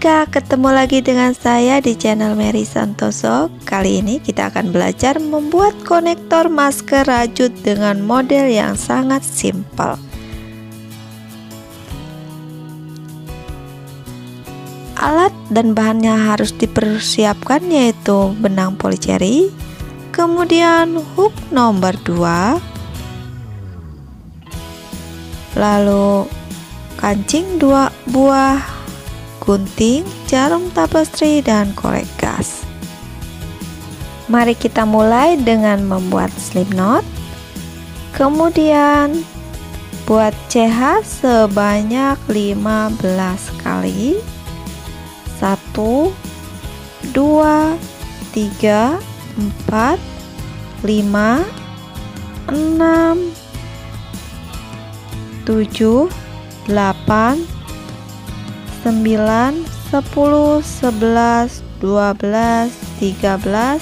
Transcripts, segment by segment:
Kak, ketemu lagi dengan saya di channel Mary Santoso. Kali ini kita akan belajar membuat konektor masker rajut dengan model yang sangat simpel. Alat dan bahan yang harus dipersiapkan yaitu benang polyceri, kemudian hook nomor 2, lalu kancing 2 buah, gunting, jarum tapestry, dan korek gas. Mari kita mulai dengan membuat slip knot. Kemudian buat CH sebanyak 15 kali. 1 2 3 4 5 6 7 8 9, 10, 11, 12, 13,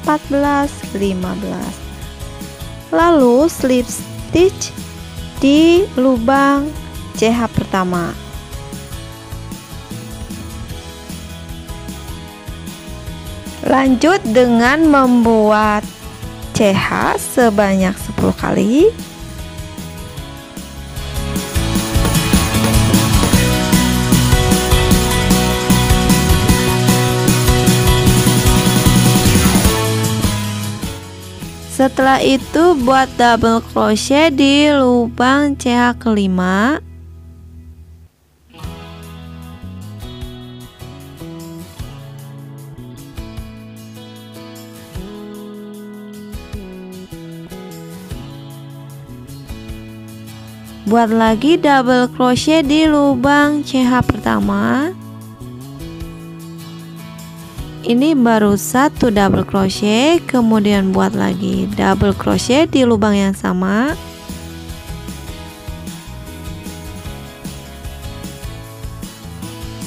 14, 15. Lalu slip stitch di lubang CH pertama. Lanjut dengan membuat CH sebanyak 10 kali. Setelah itu buat double crochet di lubang CH kelima. Buat lagi double crochet di lubang CH pertama. Ini baru satu double crochet, kemudian buat lagi double crochet di lubang yang sama.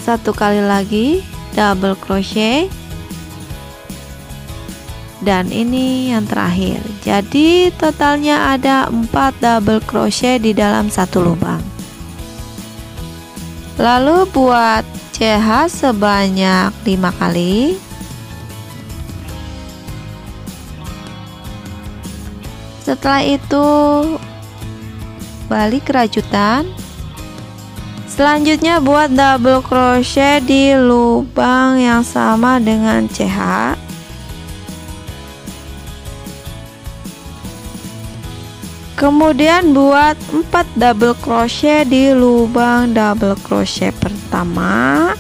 Satu kali lagi double crochet. Dan ini yang terakhir. Jadi totalnya ada 4 double crochet di dalam satu lubang. Lalu buat CH sebanyak 5 kali. Setelah itu balik rajutan. Selanjutnya buat double crochet di lubang yang sama dengan CH. Kemudian buat 4 double crochet di lubang double crochet pertama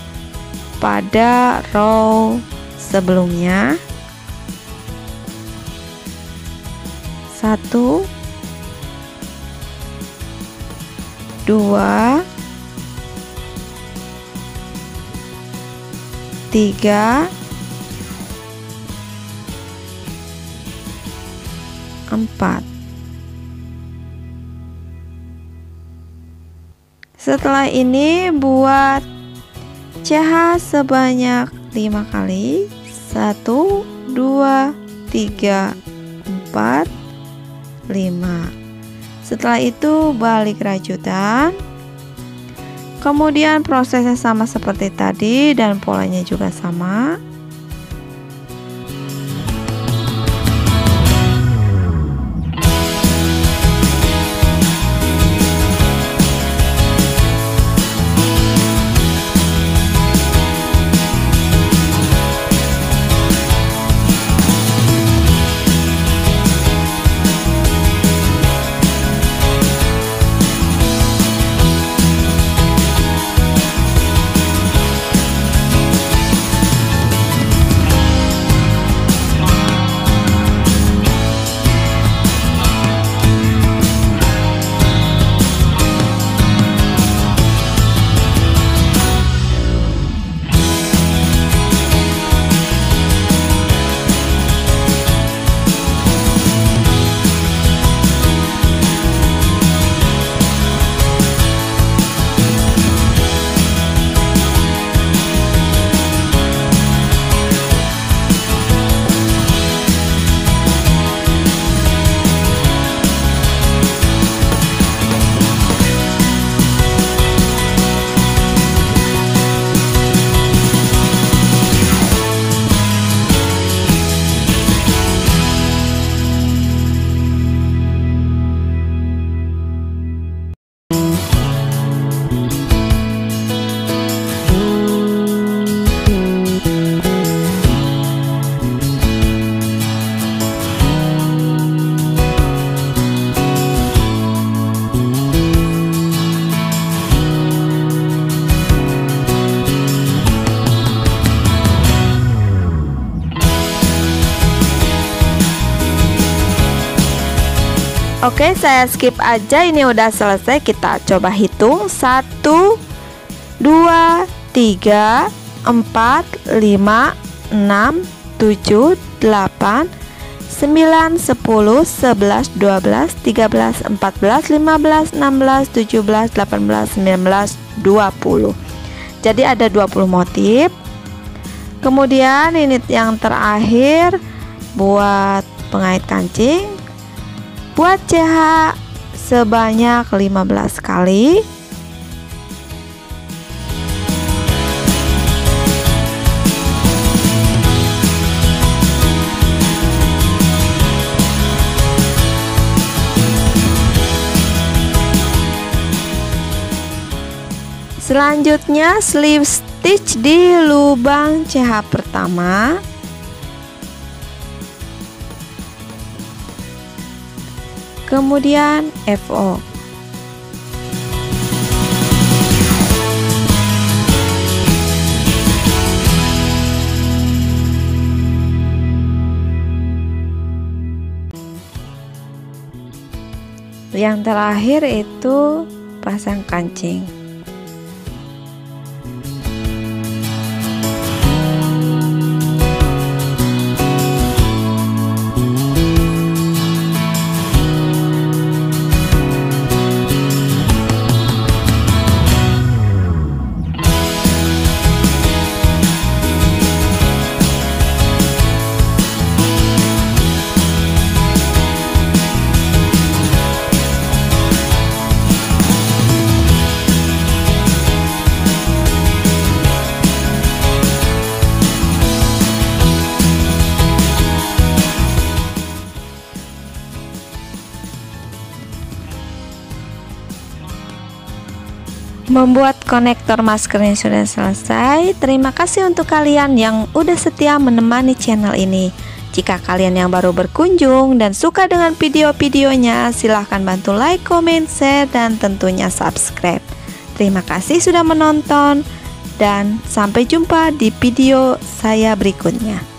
pada row sebelumnya. 1 2 3 4. Setelah ini buat CH sebanyak 5 kali. 1 2 3 4 5. Setelah itu balik rajutan. Kemudian prosesnya sama seperti tadi dan polanya juga sama. Oke, saya skip aja, ini udah selesai. Kita coba hitung 1, 2, 3, 4, 5, 6, 7, 8, 9, 10, 11, 12, 13, 14, 15, 16, 17, 18, 19, 20. Jadi ada 20 motif. Kemudian ini yang terakhir buat pengait kancing. Buat CH sebanyak 15 kali. Selanjutnya slip stitch di lubang CH pertama. Kemudian FO. Yang terakhir itu pasang kancing. Membuat konektor maskernya sudah selesai. Terima kasih untuk kalian yang udah setia menemani channel ini. Jika kalian yang baru berkunjung dan suka dengan video-videonya, silahkan bantu like, comment, share, dan tentunya subscribe. Terima kasih sudah menonton dan sampai jumpa di video saya berikutnya.